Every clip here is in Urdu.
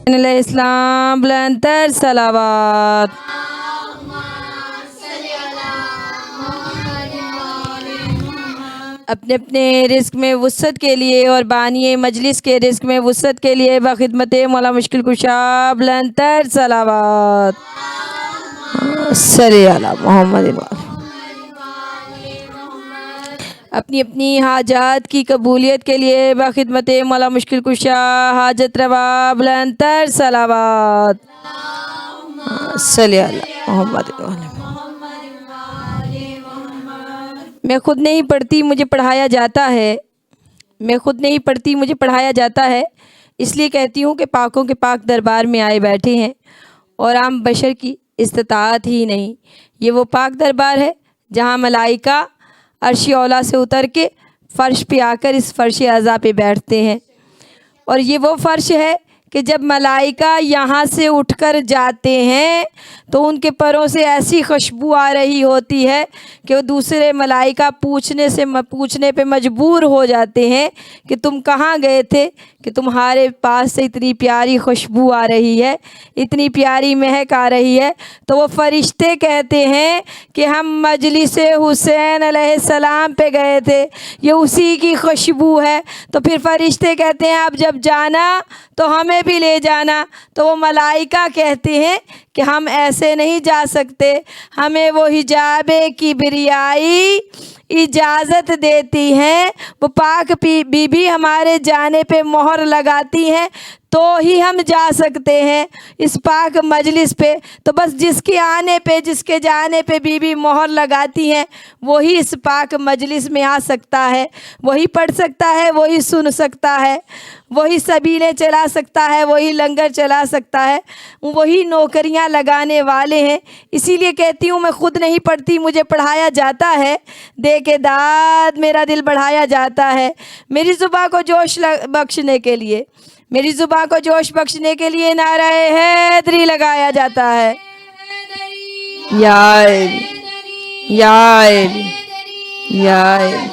علیہ السلام بلند تر صلوات. اپنے اپنے رزق میں وسعت کے لیے اور بانی مجلس کے رزق میں وسعت کے لیے بخدمت مولا مشکل کشا بلند تر صلوات. صلی علی محمد. اپنی اپنی حاجات کی قبولیت کے لیے بخدمت مولا مشکل کشا حاجت روا بلند تر صلوات. صلی علی محمد. میں خود نہیں پڑھتی مجھے پڑھایا جاتا ہے. میں خود نہیں پڑھتی مجھے پڑھایا جاتا ہے. اس لیے کہتی ہوں کہ پاکوں کے پاک دربار میں آئے بیٹھے ہیں اور عام بشر کی استطاعت ہی نہیں. یہ وہ پاک دربار ہے جہاں ملائکہ عرش اولا سے اتر کے فرش پہ آ کر اس فرش اعضا پہ بیٹھتے ہیں. اور یہ وہ فرش ہے کہ جب ملائکہ یہاں سے اٹھ کر جاتے ہیں تو ان کے پروں سے ایسی خوشبو آ رہی ہوتی ہے کہ وہ دوسرے ملائکہ پوچھنے پہ مجبور ہو جاتے ہیں کہ تم کہاں گئے تھے کہ تمہارے پاس سے اتنی پیاری خوشبو آ رہی ہے, اتنی پیاری مہک آ رہی ہے. تو وہ فرشتے کہتے ہیں کہ ہم مجلس حسین علیہ السلام پہ گئے تھے, یہ اسی کی خوشبو ہے. تو پھر فرشتے کہتے ہیں اب جب جانا تو ہمیں بھی لے جانا. تو وہ ملائکہ کہتے ہیں کہ ہم ایسے نہیں جا سکتے, ہمیں وہ حجاب کبریائی اجازت دیتی ہیں, وہ پاک بی بی ہمارے جانے پہ مہر لگاتی ہیں تو ہی ہم جا سکتے ہیں اس پاک مجلس پہ. تو بس جس کے آنے پہ جس کے جانے پہ بی بی مہر لگاتی ہیں وہی اس پاک مجلس میں آ سکتا ہے, وہی پڑھ سکتا ہے, وہی سن سکتا ہے, وہی سبیلیں چلا سکتا ہے, وہی لنگر چلا سکتا ہے, وہی نوکریاں لگانے والے ہیں. اسی لیے کہتی ہوں میں خود نہیں پڑھتی مجھے پڑھایا جاتا ہے. دے کے داد میرا دل بڑھایا جاتا ہے. میری زباں کو جوش بخشنے کے لیے, میری زباں کو جوش بخشنے کے لیے نعرہ حیدری لگایا جاتا ہے. یا علی یا علی یا علی.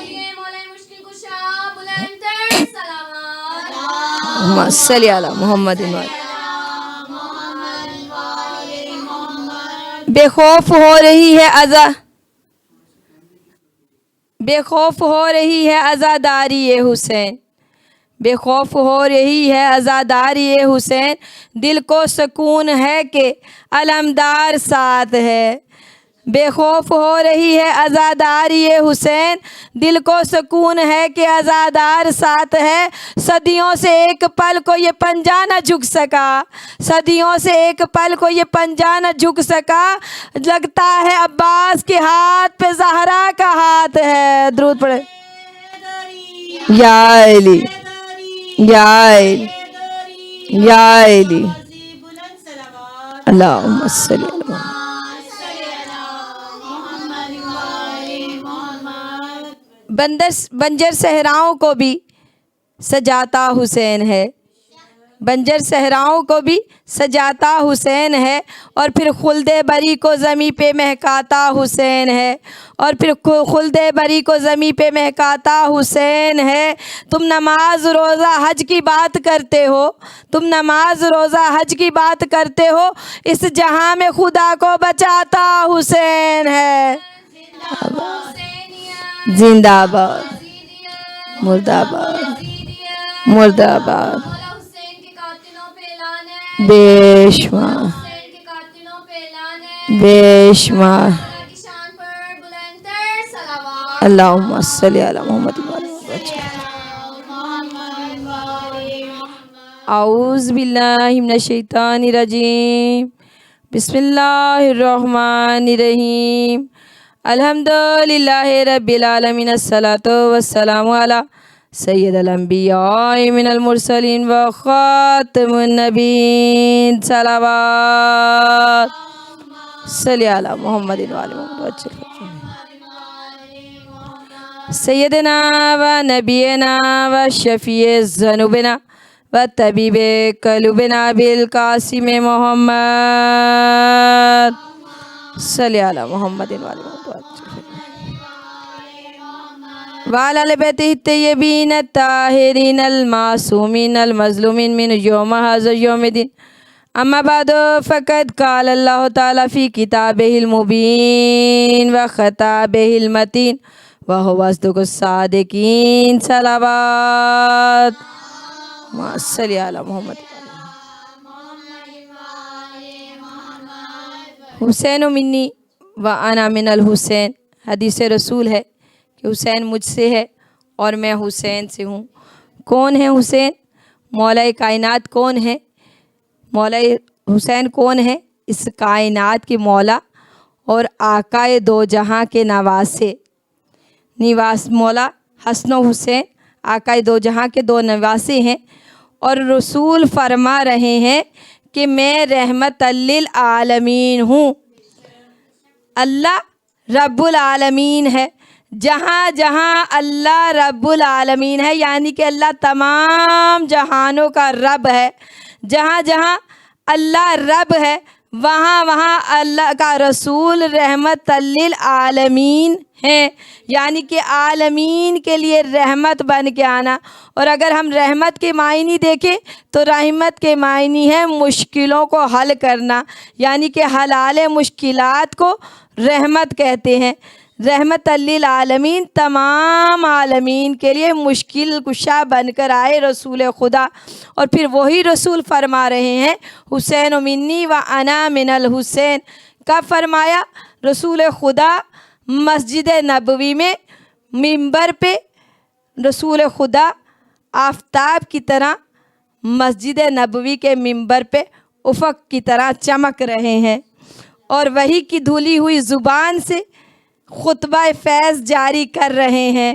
صلی علی محمد. بے خوف ہو رہی ہے بے خوف ہو رہی ہے عزاداری حسین, بے خوف ہو رہی ہے عزاداری حسین, دل کو سکون ہے کہ علمدار ساتھ ہے. بے خوف ہو رہی ہے عزاداری حسین, دل کو سکون ہے کہ عزادار ساتھ ہے. صدیوں سے ایک پل کو یہ پنجہ نہ جھک سکا, صدیوں سے ایک پل کو یہ پنجہ نہ جھک سکا. لگتا ہے عباس کے ہاتھ پہ زہرا کا ہاتھ ہے. درود پڑھے. یا علی یا علی یا علی. اللہم صلی علی محمد. بنجر صحراؤں کو بھی سجاتا حسین ہے, بنجر صحراؤں کو بھی سجاتا حسین ہے, اور پھر خلد بری کو زمیں پہ مہکاتا حسین ہے, اور پھر خلد بری کو زمیں پہ مہکاتا حسین ہے. تم نماز روزہ حج کی بات کرتے ہو, تم نماز روزہ حج کی بات کرتے ہو, اس جہاں میں خدا کو بچاتا حسین ہے. زندہ آباد مرد آباد مرد آباد. بے شمار بے شمار. اللہم صلی علی محمد. اعوذ باللہ من الشیطان الرجیم. بسم اللہ الرحمن الرحیم. الحمدللہ رب العالمین. الصلاۃ والسلام علی سید الانبیاء من المرسلین و خاتم النبیین. صلوات. صلی علی محمد و آل محمد. سیدنا و نبینا و شفیع ذنوبنا و طبیب قلوبنا بالقاسم محمد. صلی علی محمد و آل محمد. وعلى آل بیتہ الطیبین الطاہرین المعصومین المظلومین من یوم ھذا یوم الدین اما بعد فقد قال اللہ تعالی فی کتابہ المبین وخطابہ المتین وہو اصدق الصادقین صلوات صلی علی محمد حسین منی و انا من الحسین حدیث رسول ہے کہ حسین مجھ سے ہے اور میں حسین سے ہوں۔ کون ہے حسین؟ مولا کائنات کون ہے؟ مولا حسین کون ہے؟ اس کائنات کے مولا اور آقائے دو جہاں کے نواسے مولا حسن و حسین آقائے دو جہاں کے دو نواسے ہیں، اور رسول فرما رہے ہیں کہ میں رحمت للعالمین ہوں۔ اللہ رب العالمین ہے، جہاں جہاں اللہ رب العالمین ہے یعنی کہ اللہ تمام جہانوں کا رب ہے، جہاں جہاں اللہ رب ہے وہاں وہاں اللہ کا رسول رحمت للعالمین ہے، یعنی کہ عالمین کے لیے رحمت بن کے آنا۔ اور اگر ہم رحمت کے معنی دیکھیں تو رحمت کے معنی ہے مشکلوں کو حل کرنا، یعنی کہ حلال مشکلات کو رحمت کہتے ہیں۔ رحمت للعالمین تمام عالمین کے لیے مشکل کشا بن کر آئے رسول خدا، اور پھر وہی رسول فرما رہے ہیں حسین منی و انا من الحسین۔ کب فرمایا؟ رسول خدا مسجد نبوی میں منبر پہ رسول خدا آفتاب کی طرح مسجد نبوی کے منبر پہ افق کی طرح چمک رہے ہیں، اور وہی کی دھلی ہوئی زبان سے خطبہ فیض جاری کر رہے ہیں۔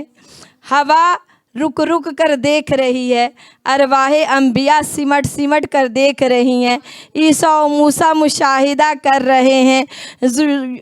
ہوا رک رک کر دیکھ رہی ہے، ارواح انبیاء سمٹ سمٹ کر دیکھ رہی ہیں، عیسیٰ و موسیٰ مشاہدہ کر رہے ہیں،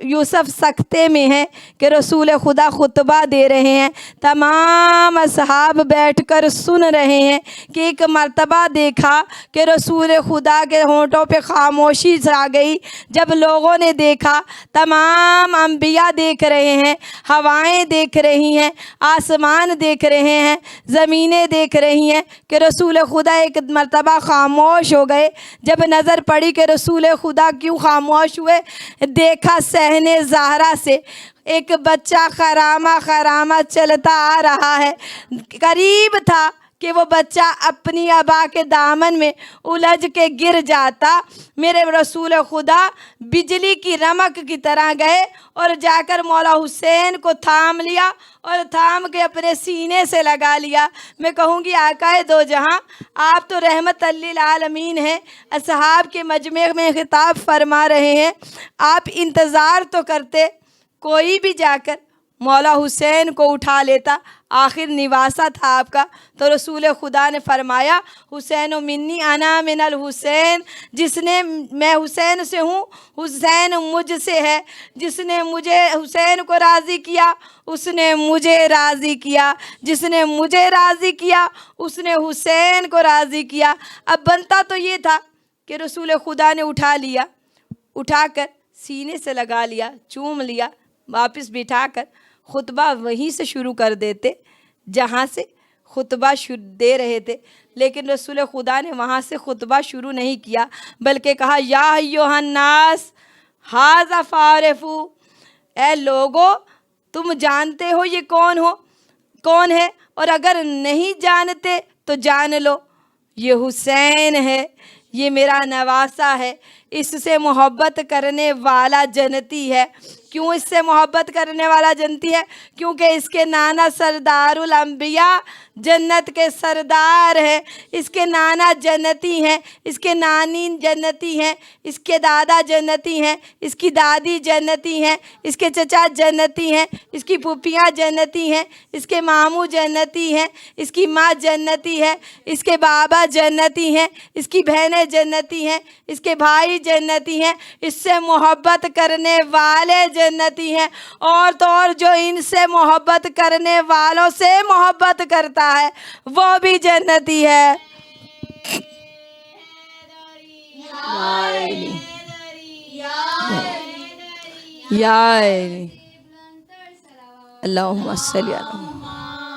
یوسف سکتے میں ہیں کہ رسول خدا خطبہ دے رہے ہیں، تمام اصحاب بیٹھ کر سن رہے ہیں کہ ایک مرتبہ دیکھا کہ رسول خدا کے ہونٹوں پہ خاموشی چھا گئی۔ جب لوگوں نے دیکھا، تمام انبیاء دیکھ رہے ہیں، ہوائیں دیکھ رہی ہیں، آسمان دیکھ رہے ہیں، زمینیں دیکھ رہی ہیں کہ رسول خدا ایک مرتبہ خاموش ہو گئے۔ جب نظر پڑی کہ رسول خدا کیوں خاموش ہوئے، دیکھا صحن زہرا سے ایک بچہ خرامہ خرامہ چلتا آ رہا ہے۔ قریب تھا کہ وہ بچہ اپنی ابا کے دامن میں الجھ کے گر جاتا، میرے رسول خدا بجلی کی رمق کی طرح گئے اور جا کر مولا حسین کو تھام لیا اور تھام کے اپنے سینے سے لگا لیا۔ میں کہوں گی آقائے دو جہاں، آپ تو رحمت للعالمین ہیں، اصحاب کے مجمع میں خطاب فرما رہے ہیں، آپ انتظار تو کرتے، کوئی بھی جا کر مولا حسین کو اٹھا لیتا، آخر نواسا تھا آپ کا۔ تو رسول خدا نے فرمایا حسین منی انا من الحسین، جس نے میں حسین سے ہوں حسین مجھ سے ہے، جس نے مجھے حسین کو راضی کیا اس نے مجھے راضی کیا، جس نے مجھے راضی کیا اس نے حسین کو راضی کیا۔ اب بنتا تو یہ تھا کہ رسول خدا نے اٹھا لیا، اٹھا کر سینے سے لگا لیا، چوم لیا، واپس بٹھا کر خطبہ وہیں سے شروع کر دیتے جہاں سے خطبہ دے رہے تھے، لیکن رسول خدا نے وہاں سے خطبہ شروع نہیں کیا، بلکہ کہا یا ایھا الناس ھذا فاعرفوا، اے لوگو تم جانتے ہو یہ کون ہے، اور اگر نہیں جانتے تو جان لو، یہ حسین ہے، یہ میرا نواسا ہے، اس سے محبت کرنے والا جنتی ہے۔ کیوں اس سے محبت کرنے والا جنتی ہے؟ کیونکہ اس کے نانا سردار الانبیاء جنت کے سردار ہیں، اس کے نانا جنتی ہیں، اس کے نانی جنتی ہیں، اس کے دادا جنتی ہیں، اس کی دادی جنتی ہیں، اس کے چچا جنتی ہیں، اس کی پھوپھیاں جنتی ہیں، اس کے ماموں جنتی ہیں، اس کی ماں جنتی ہے، اس کے بابا جنتی ہیں، اس کی بہنیں جنتی ہیں، اس کے بھائی جنتی ہیں، اس سے محبت کرنے والے جنتی ہیں، اور تو اور جو ان سے محبت کرنے والوں سے محبت کرتا ہے وہ بھی جنتی ہے۔ یا اللہم صلی اللہ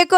1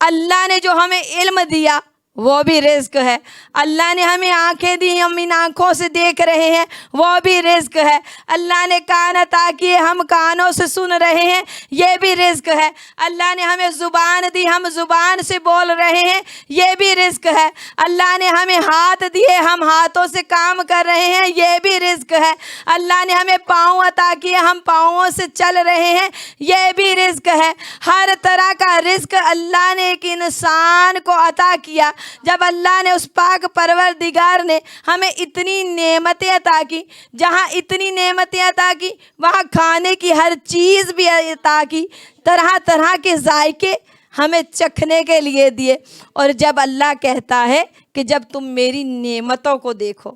اللہ نے جو ہمیں علم دیا وہ بھی رزق ہے، اللہ نے ہمیں آنکھیں دی، ہم ان آنکھوں سے دیکھ رہے ہیں، وہ بھی رزق ہے، اللہ نے کان عطا کیے، ہم کانوں سے سن رہے ہیں، یہ بھی رزق ہے، اللہ نے ہمیں زبان دی، ہم زبان سے بول رہے ہیں، یہ بھی رزق ہے، اللہ نے ہمیں ہاتھ دیے، ہم ہاتھوں سے کام کر رہے ہیں، یہ بھی رزق ہے، اللہ نے ہمیں پاؤں عطا کیے، ہم پاؤں سے چل رہے ہیں، یہ بھی رزق ہے۔ ہر طرح کا رزق اللہ نے ایک انسان کو عطا کیا۔ جب اللہ نے اس پاک پروردگار نے ہمیں اتنی نعمتیں عطا کی، جہاں اتنی نعمتیں عطا کی وہاں کھانے کی ہر چیز بھی عطا کی، طرح طرح کے ذائقے ہمیں چکھنے کے لیے دیے۔ اور جب اللہ کہتا ہے کہ جب تم میری نعمتوں کو دیکھو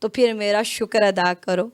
تو پھر میرا شکر ادا کرو۔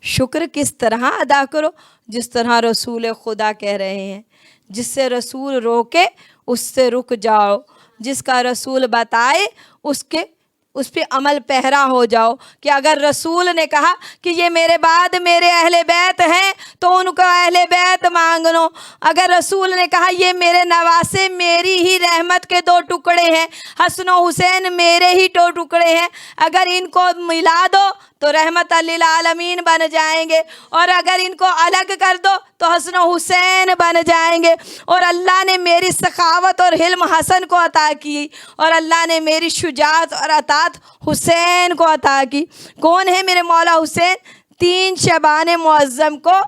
شکر کس طرح ادا کرو؟ جس طرح رسول خدا کہہ رہے ہیں، جس سے رسول روکے اس سے رک جاؤ، جس کا رسول بتائے اس پہ عمل پیرا ہو جاؤ۔ کہ اگر رسول نے کہا کہ یہ میرے بعد میرے اہل بیت ہیں تو ان کو اہل بیت مانگ لو۔ اگر رسول نے کہا یہ میرے نواسے میری ہی رحمت کے دو ٹکڑے ہیں، حسن و حسین میرے ہی دو ٹکڑے ہیں، اگر ان کو ملا دو تو رحمت للعالمین بن جائیں گے، اور اگر ان کو الگ کر دو تو حسن و حسین بن جائیں گے۔ اور اللہ نے میری سخاوت اور حلم حسن کو عطا کی، اور اللہ نے میری شجاعت اور اطاعت حسین کو عطا کی۔ کون ہے میرے مولا حسین؟ 3 شعبان معظم کو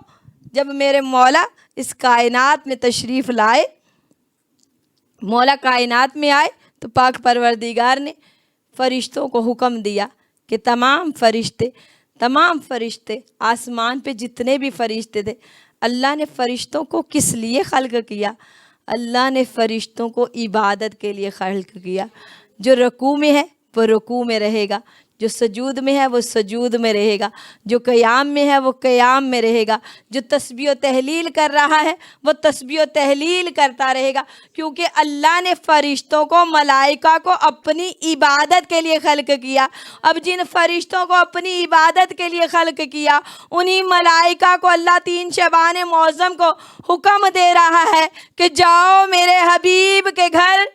جب میرے مولا اس کائنات میں تشریف لائے، مولا کائنات میں آئے تو پاک پروردگار نے فرشتوں کو حکم دیا کہ تمام فرشتے آسمان پہ جتنے بھی فرشتے تھے، اللہ نے فرشتوں کو کس لیے خلق کیا؟ اللہ نے فرشتوں کو عبادت کے لیے خلق کیا۔ جو رکوع میں ہے وہ رکوع میں رہے گا، جو سجود میں ہے وہ سجود میں رہے گا، جو قیام میں ہے وہ قیام میں رہے گا، جو تسبیح و تحلیل کر رہا ہے وہ تسبیح و تحلیل کرتا رہے گا، کیونکہ اللہ نے فرشتوں کو، ملائکہ کو اپنی عبادت کے لیے خلق کیا۔ اب جن فرشتوں کو اپنی عبادت کے لیے خلق کیا، انہی ملائکہ کو اللہ 3 شعبان معظم کو حکم دے رہا ہے کہ جاؤ میرے حبیب کے گھر،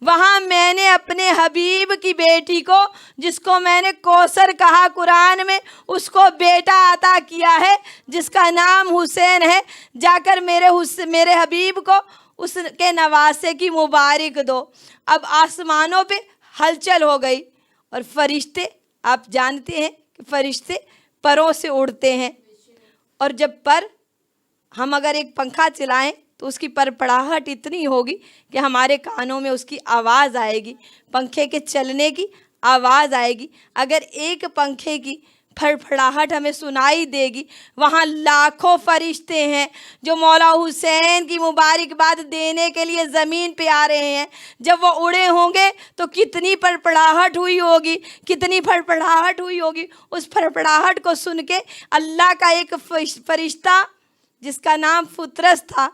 وہاں میں نے اپنے حبیب کی بیٹی کو، جس کو میں نے کوثر کہا قرآن میں، اس کو بیٹا عطا کیا ہے جس کا نام حسین ہے، جا کر میرے حبیب کو اس کے نواسے کی مبارک دو۔ اب آسمانوں پہ ہلچل ہو گئی، اور فرشتے، آپ جانتے ہیں کہ فرشتے پروں سے اڑتے ہیں، اور جب ہم اگر ایک پنکھا چلائیں تو اس کی پڑپڑاہٹ اتنی ہوگی کہ ہمارے کانوں میں اس کی آواز آئے گی، پنکھے کے چلنے کی آواز آئے گی۔ اگر ایک پنکھے کی پھڑپڑاہٹ ہمیں سنائی دے گی، وہاں لاکھوں فرشتے ہیں جو مولا حسین کی مبارکباد دینے کے لیے زمین پہ آ رہے ہیں۔ جب وہ اڑے ہوں گے تو کتنی پھڑپڑاہٹ ہوئی ہوگی، کتنی پھڑپڑاہٹ ہوئی ہوگی۔ اس پھڑپڑاہٹ کو سن کے اللہ کا ایک فرشتہ جس کا نام فطرس تھا،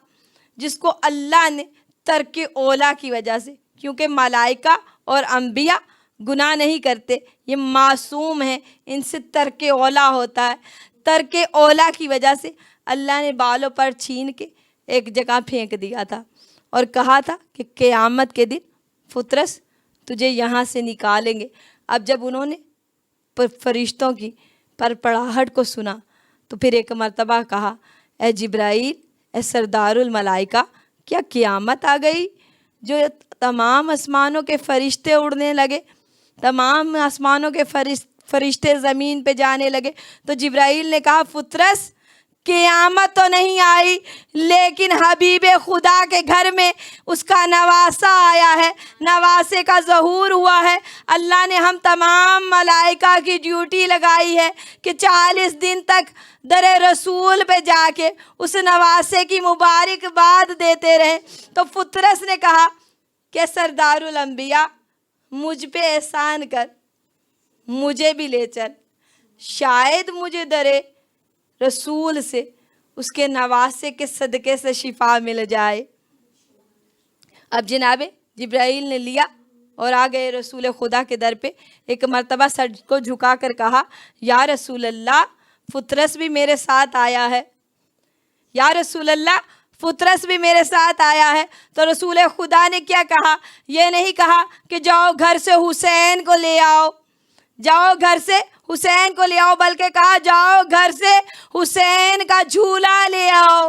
جس کو اللہ نے ترک اولا کی وجہ سے، کیونکہ ملائکہ اور انبیاء گناہ نہیں کرتے، یہ معصوم ہیں، ان سے ترک اولا ہوتا ہے، ترک اولا کی وجہ سے اللہ نے بالوں پر چھین کے ایک جگہ پھینک دیا تھا، اور کہا تھا کہ قیامت کے دن فطرس تجھے یہاں سے نکالیں گے۔ اب جب انہوں نے فرشتوں کی پڑپڑاہٹ کو سنا تو پھر ایک مرتبہ کہا، اے جبرائیل، اے سردار الملائکہ، کیا قیامت آ گئی؟ جو تمام آسمانوں کے فرشتے اڑنے لگے، تمام آسمانوں کے فرشتے زمین پہ جانے لگے۔ تو جبرائیل نے کہا، فطرس، قیامت تو نہیں آئی، لیکن حبیب خدا کے گھر میں اس کا نواسہ آیا ہے، نواسے کا ظہور ہوا ہے۔ اللہ نے ہم تمام ملائکہ کی ڈیوٹی لگائی ہے کہ 40 دن تک در رسول پہ جا کے اس نواسے کی مبارکباد دیتے رہے۔ تو فطرس نے کہا کہ سردار الانبیاء، مجھ پہ احسان کر، مجھے بھی لے چل، شاید مجھے در رسول سے اس کے نواسے کے صدقے سے شفا مل جائے۔ اب جناب جبرائیل نے لیا اور آ گئے رسول خدا کے در پہ۔ ایک مرتبہ سر کو جھکا کر کہا، یا رسول اللہ، فطرس بھی میرے ساتھ آیا ہے۔ یا رسول اللہ، فطرس بھی میرے ساتھ آیا ہے۔ تو رسول خدا نے کیا کہا؟ یہ نہیں کہا کہ جاؤ گھر سے حسین کو لے آؤ، جاؤ گھر سے حسین کو لے آؤ، بلکہ کہا جاؤ گھر سے حسین کا جھولا لے آؤ۔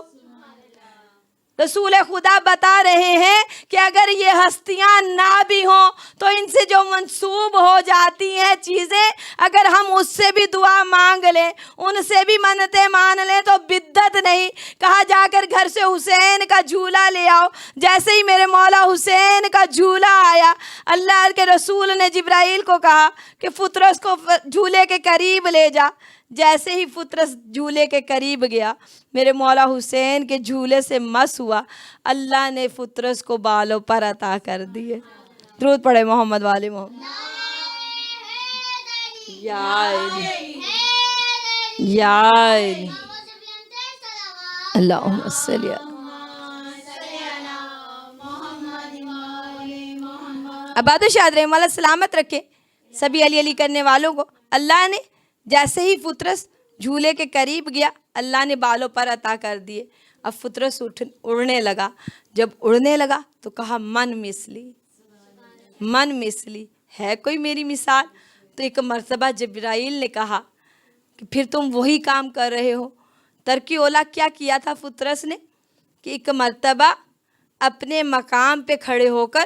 رسول خدا بتا رہے ہیں کہ اگر یہ ہستیاں نہ بھی ہوں تو ان سے جو منسوب ہو جاتی ہیں چیزیں، اگر ہم اس سے بھی دعا مانگ لیں، ان سے بھی منتیں مان لیں تو بدعت نہیں۔ کہا جا کر گھر سے حسین کا جھولا لے آؤ۔ جیسے ہی میرے مولا حسین کا جھولا آیا، اللہ کے رسول نے جبرائیل کو کہا کہ فطرس کو جھولے کے قریب لے جا۔ جیسے ہی فطرس جھولے کے قریب گیا، میرے مولا حسین کے جھولے سے مس ہوا، اللہ نے فطرس کو بالوں پر عطا کر دیے۔ درود پڑھے محمد والے محمد۔ یا علی یا علی اللہم صلی علی۔ آباد و شاد رحمہ اللہ سلامت رکھے سبھی علی علی کرنے والوں کو۔ اللہ نے جیسے ہی فطرس جھولے کے قریب گیا، اللہ نے بالوں پر عطا کر دیے۔ اب فطرس اڑنے لگا۔ جب اڑنے لگا تو کہا من مثلی، من مثلی، ہے کوئی میری مثال؟ تو ایک مرتبہ جبرائیل نے کہا کہ پھر تم وہی کام کر رہے ہو۔ ترک اولا کیا کیا تھا فطرس نے کہ ایک مرتبہ اپنے مقام پہ کھڑے ہو کر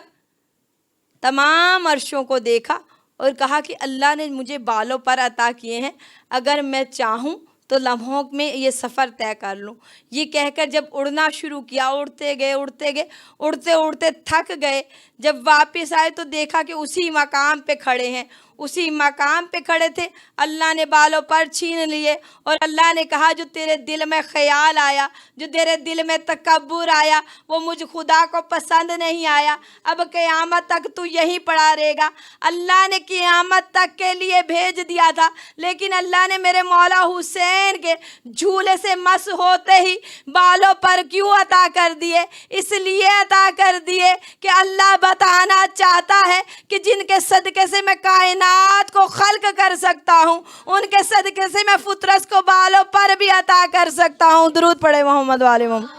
تمام عرشوں کو دیکھا اور کہا کہ اللہ نے مجھے بالوں پر عطا کیے ہیں، اگر میں چاہوں تو لمحوں میں یہ سفر طے کر لوں۔ یہ کہہ کر جب اڑنا شروع کیا، اڑتے گئے اڑتے گئے، اڑتے اڑتے تھک گئے۔ جب واپس آئے تو دیکھا کہ اسی مقام پہ کھڑے ہیں، اسی مقام پہ کھڑے تھے۔ اللہ نے بالوں پر چھین لیے اور اللہ نے کہا جو تیرے دل میں خیال آیا، جو تیرے دل میں تکبر آیا، وہ مجھ خدا کو پسند نہیں آیا، اب قیامت تک تو یہیں پڑا رہے گا۔ اللہ نے قیامت تک کے لیے بھیج دیا تھا، لیکن اللہ نے میرے مولا حسین کے جھولے سے مس ہوتے ہی بالوں پر کیوں عطا کر دیے؟ اس لیے عطا کر دیے کہ اللہ بتانا چاہتا ہے کہ جن کے صدقے سے میں کائنات کو خلق کر سکتا ہوں، ان کے صدقے سے میں فطرس کو بالوں پر بھی عطا کر سکتا ہوں۔ درود پڑھے محمد والے محمد۔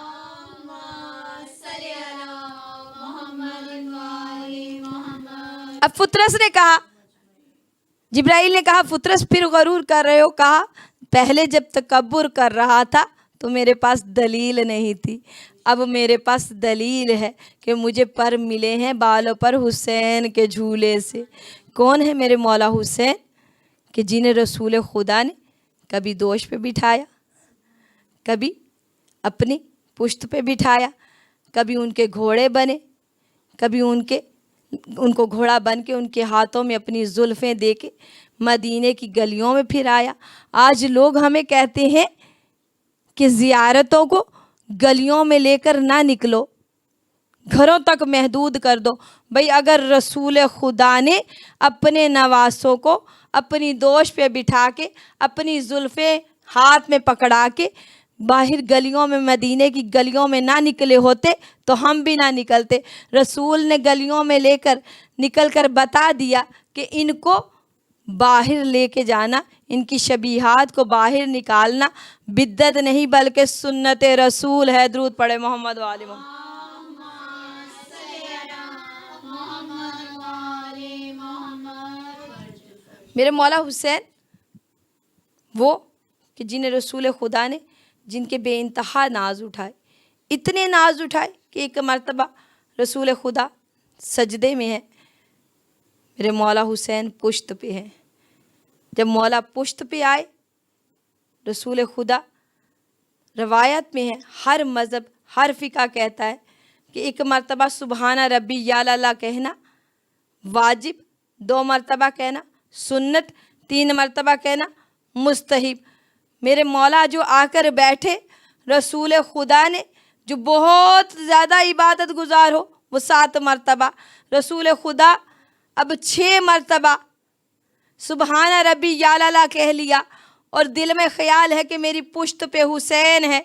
اب فطرس نے کہا، جبرائیل نے کہا فطرس پھر غرور کر رہے ہو؟ کہا پہلے جب تکبر کر رہا تھا تو میرے پاس دلیل نہیں تھی، اب میرے پاس دلیل ہے کہ مجھے پر ملے ہیں بالوں پر حسین کے جھولے سے۔ کون ہے میرے مولا حسین کہ جنہیں رسول خدا نے کبھی دوش پہ بٹھایا، کبھی اپنی پشت پہ بٹھایا، کبھی ان کے گھوڑے بنے، کبھی ان کو گھوڑا بن کے ان کے ہاتھوں میں اپنی زلفیں دے کے مدینے کی گلیوں میں پھر آیا۔ آج لوگ ہمیں کہتے ہیں کہ زیارتوں کو گلیوں میں لے کر نہ نکلو، گھروں تک محدود کر دو۔ بھئی اگر رسول خدا نے اپنے نواسوں کو اپنی دوش پہ بٹھا کے اپنی زلفیں ہاتھ میں پکڑا کے باہر گلیوں میں، مدینے کی گلیوں میں نہ نکلے ہوتے تو ہم بھی نہ نکلتے۔ رسول نے گلیوں میں لے کر نکل کر بتا دیا کہ ان کو باہر لے کے جانا، ان کی شبیہات کو باہر نکالنا بدعت نہیں بلکہ سنت رسول ہے۔ درود پڑھے محمد والے محمد۔ میرے مولا حسین وہ کہ جنہیں رسول خدا نے جن کے بے انتہا ناز اٹھائے، اتنے ناز اٹھائے کہ ایک مرتبہ رسول خدا سجدے میں ہے، میرے مولا حسین پشت پہ ہیں۔ جب مولا پشت پہ آئے، رسول خدا روایت میں ہے، ہر مذہب ہر فقہ کہتا ہے کہ ایک مرتبہ سبحان ربی یا اللہ کہنا واجب، 2 مرتبہ کہنا سنت، 3 مرتبہ کہنا مستحب۔ میرے مولا جو آ کر بیٹھے، رسول خدا نے جو بہت زیادہ عبادت گزار ہو وہ 7 مرتبہ، رسول خدا اب 6 مرتبہ سبحان ربی یا اللہ کہہ لیا اور دل میں خیال ہے کہ میری پشت پہ حسین ہے،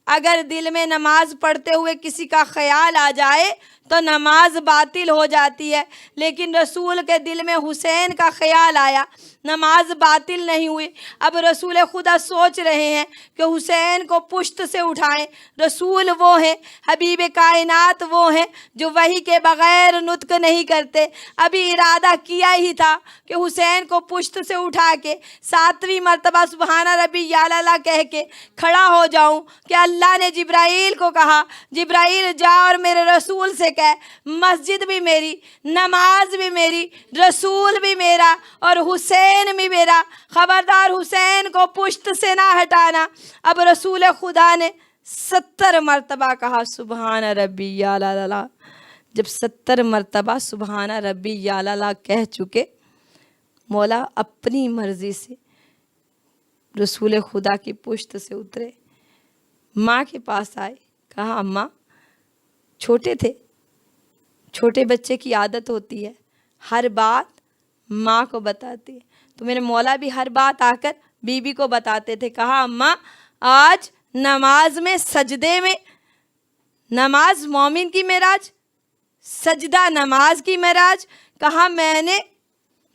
اگر دل میں نماز پڑھتے ہوئے کسی کا خیال آ جائے تو نماز باطل ہو جاتی ہے، لیکن رسول کے دل میں حسین کا خیال آیا، نماز باطل نہیں ہوئی۔ اب رسول خدا سوچ رہے ہیں کہ حسین کو پشت سے اٹھائیں۔ رسول وہ ہیں، حبیب کائنات وہ ہیں جو وحی کے بغیر نطق نہیں کرتے۔ ابھی ارادہ کیا ہی تھا کہ حسین کو پشت سے اٹھا کے 7ویں مرتبہ سبحان ربی اعلیٰ کہہ کے کھڑا ہو جاؤں کہ اللہ نے جبرائیل کو کہا، جبرائیل جا اور میرے رسول سے کہہ مسجد بھی میری، نماز بھی میری، رسول بھی میرا اور حسین بھی میرا، خبردار حسین کو پشت سے نہ ہٹانا۔ اب رسول خدا نے 70 مرتبہ کہا سبحان ربی اعلیٰ۔ جب 70 مرتبہ سبحان ربی اعلیٰ کہہ چکے، مولا اپنی مرضی سے رسول خدا کی پشت سے اترے، ماں کے پاس آئے، کہا اماں، چھوٹے تھے، چھوٹے بچے کی عادت ہوتی ہے ہر بات ماں کو بتاتی ہے، تو میرے مولا بھی ہر بات آ کر بی بی کو بتاتے تھے۔ کہا اماں، آج نماز میں سجدے میں، نماز مومن کی معراج، سجدہ نماز کی معراج، کہا میں نے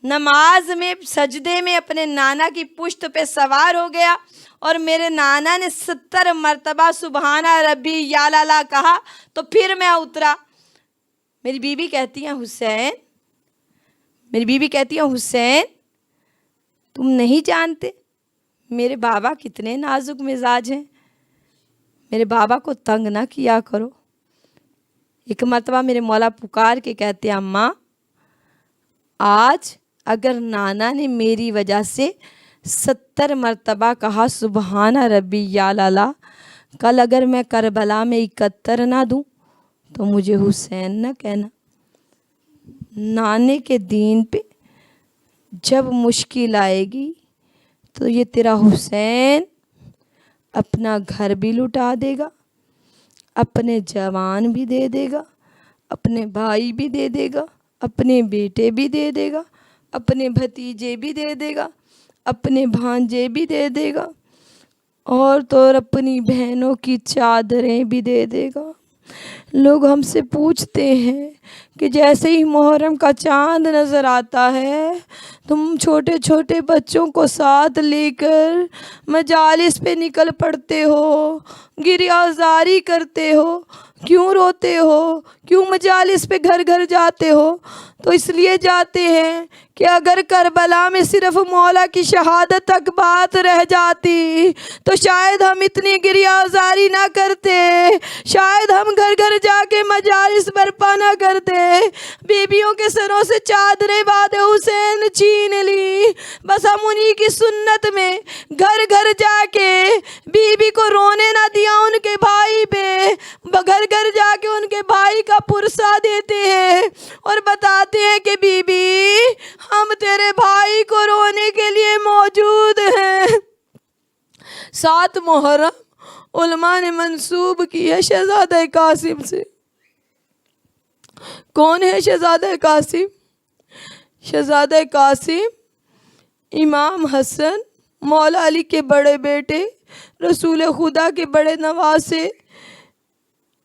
نماز میں سجدے میں اپنے نانا کی پشت پہ سوار ہو گیا اور میرے نانا نے 70 مرتبہ سبحان ربی اعلیٰ کہا تو پھر میں اترا۔ میری بیوی کہتی ہیں حسین، میری بیوی کہتی ہیں حسین، تم نہیں جانتے میرے بابا کتنے نازک مزاج ہیں، میرے بابا کو تنگ نہ کیا کرو۔ ایک مرتبہ میرے مولا پکار کے کہتے ہیں اماں، آج اگر نانا نے میری وجہ سے 70 مرتبہ کہا سبحان ربی اعلیٰ، کل اگر میں کربلا میں 71 نہ دوں تو مجھے حسین نہ کہنا۔ نانے کے دین پہ جب مشکل آئے گی تو یہ تیرا حسین اپنا گھر بھی لٹا دے گا، اپنے جوان بھی دے دے گا، اپنے بھائی بھی دے دے گا، اپنے بیٹے بھی دے دے گا، اپنے بھتیجے بھی دے دے گا، اپنے بھانجے بھی دے دے گا، اور تو اپنی بہنوں کی چادریں بھی دے دے گا۔ لوگ ہم سے پوچھتے ہیں کہ جیسے ہی محرم کا چاند نظر آتا ہے تم چھوٹے چھوٹے بچوں کو ساتھ لے کر مجالس پہ نکل پڑتے ہو، گریہ زاری کرتے ہو، کیوں روتے ہو، کیوں مجالس پہ گھر گھر جاتے ہو؟ تو اس لیے جاتے ہیں کہ اگر کربلا میں صرف مولا کی شہادت تک بات رہ جاتی تو شاید ہم اتنی گریہ زاری نہ کرتے، شاید ہم گھر گھر جا کے مجالس برپا نہ کرتے۔ بیبیوں کے سروں سے چادریں باد حسین چھین لی، بس ہم انہی کی سنت میں گھر گھر جا کے بیوی کو رونے نہ دیا ان کے بھائی پہ، گھر گھر جا کے ان کے بھائی کا پرسہ دیتے ہیں اور بتاتے ہیں کہ بی بی ہم تیرے بھائی کو رونے کے لیے موجود ہیں۔ 7 محرم علماء نے منسوب کی ہے شہزادہ قاسم سے۔ کون ہے شہزادہ قاسم؟ شہزادہ قاسم امام حسن مولا علی کے بڑے بیٹے، رسول خدا کے بڑے نواسے،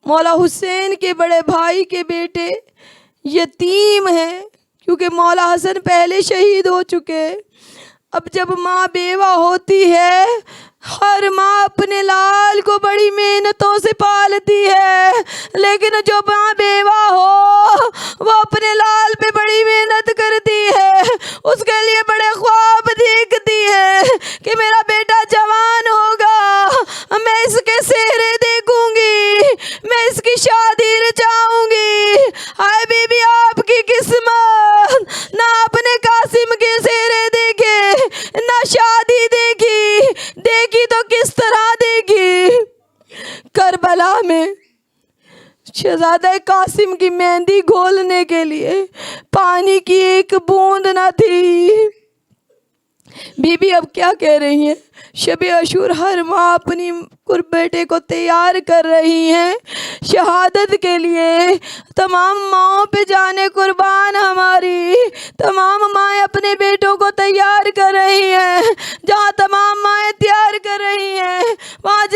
مولا حسین کے بڑے بھائی کے بیٹے، یتیم ہیں کیونکہ مولا حسن پہلے شہید ہو چکے۔ اب جب ماں بیوہ ہوتی ہے، ہر ماں اپنے لال کو بڑی محنتوں سے پالتی ہے، لیکن جو ماں بیوہ ہو وہ اپنے لال پہ بڑی محنت کرتی ہے، اس کے لیے بڑے خواب دیکھتی ہے کہ میرا بیٹا جوان ہوگا، میں اس کے سہرے دیکھوں گی، میں اس کی شادی رچاؤں گی۔ ہائے بی بی آپ کی قسمت، نہ اپنے قاسم کے سہرے دیکھے، نہ شادی دیکھی، دیکھی تو کس طرح دیکھی؟ کربلا میں شہزادہ قاسم کی مہندی گھولنے کے لیے پانی کی ایک بوند نہ تھی۔ بی بی اب کیا کہہ رہی ہیں؟ شب عاشور ہر ماں اپنی بیٹے کو تیار کر رہی ہیں شہادت کے لیے۔ تمام ماؤں پہ جانے قربان ہماری، تمام مائیں اپنے بیٹوں کو تیار کر رہی ہیں۔ جہاں تمام مائیں تیار کر رہی ہیں وہاں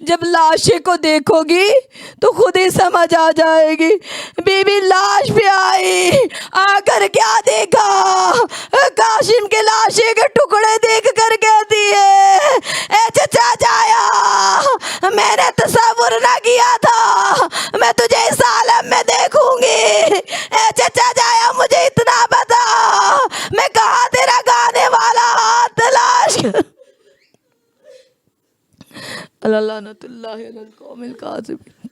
جب لاشیں کو دیکھو گی تو خود ہی سمجھ آ جائے گی۔ بی بی لاش پہ آئی، آ کر کیا دیکھا، قاسم کے لاشیں کے ٹکڑے دیکھ کر کہتی ہے اے چچا جایا، میں نے تصور نہ کیا تھا میں تجھے اس عالم میں دیکھوں گی۔ اے چچا جایا مجھے اتنا بتا، میں کہاں تیرا گانے والا ہاتھ تلاش اللہ لعنت اللہ علی القوم الکاذبین۔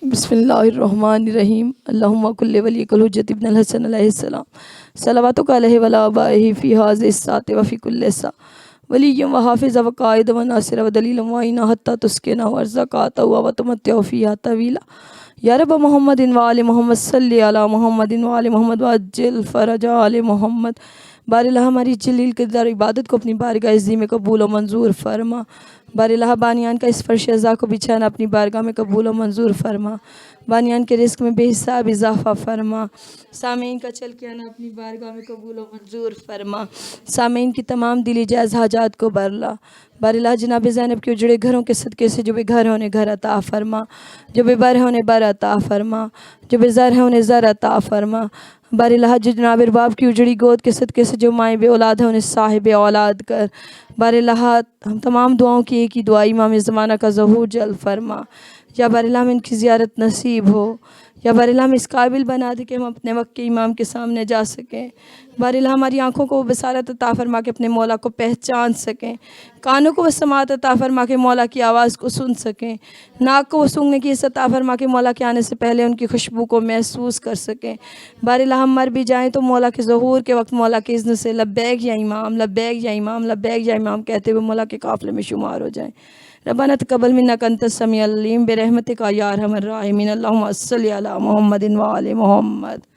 بسم اللہ الرحمن الرحیم۔ اللہم کل ولیک الحجۃ ابن الحسن علیہ السلام صلواتک علیہ وعلی آبائہ فی ھذہ الساعۃ وفی کل ساعۃ ولی و حافظ و قائد و ناصر و دلیل و معین حتی تسکنہ وارزقات و تمتع فیہا طویلا۔ یا رب محمد و آل محمد صلی علی محمد و آل محمد وعجل فرج آل محمد۔ بار اللہ ہماری جلیل قدر عبادت کو اپنی بارگاہ عظیم میں قبول و منظور فرما۔ بار اللہ بانیان کا اس فرش عزا کو بچھانا اپنی بارگاہ میں قبول و منظور فرما۔ بانیان کے رزق میں بے حساب اضافہ فرما۔ سامعین کا چل کے آنا اپنی بارگاہ میں قبول و منظور فرما۔ سامعین کی تمام دلی جائز حاجات کو برلا۔ بار اللہ جناب زینب کے اجڑے گھروں کے صدقے سے جو بے گھر ہیں انہیں گھر عطا فرما، جو بے بر ہیں انہیں بر عطا فرما، جو بے زر ہیں انہیں زر عطا فرما۔ بار اللہ جو جناب ارباب کی اجڑی گود کے صدقے سے جو مائیں بے اولاد ہیں انہیں صاحب اولاد کر۔ بار اللہ ہم تمام دعاؤں کی ایک ہی دعا امام زمانہ کا ظہور جل فرما۔ یا بار اللہ ہمیں ان کی زیارت نصیب ہو، یا بار اللہ ہم اس قابل بنا دے کہ ہم اپنے وقت کے امام کے سامنے جا سکیں۔ بار اللہ ہماری آنکھوں کو وہ بصارت عطا فرما کے اپنے مولا کو پہچان سکیں، کانوں کو وہ سماعت عطا فرما کے مولا کی آواز کو سن سکیں، ناک کو وہ سونگھنے کی حصت عطا فرما کے مولا کے آنے سے پہلے ان کی خوشبو کو محسوس کر سکیں۔ بار اللہ ہم مر بھی جائیں تو مولا کے ظہور کے وقت مولا کے اذن سے لبیک یا امام، لبیک یا امام، لبیک یا امام کہتے ہوئے مولا کے قافلے میں شمار ہو جائیں۔ ربنا تقبل منا انت السمیع العلیم برحمتک یا ارحم الراحمین۔ اللہم صلی علی محمد و آل محمد۔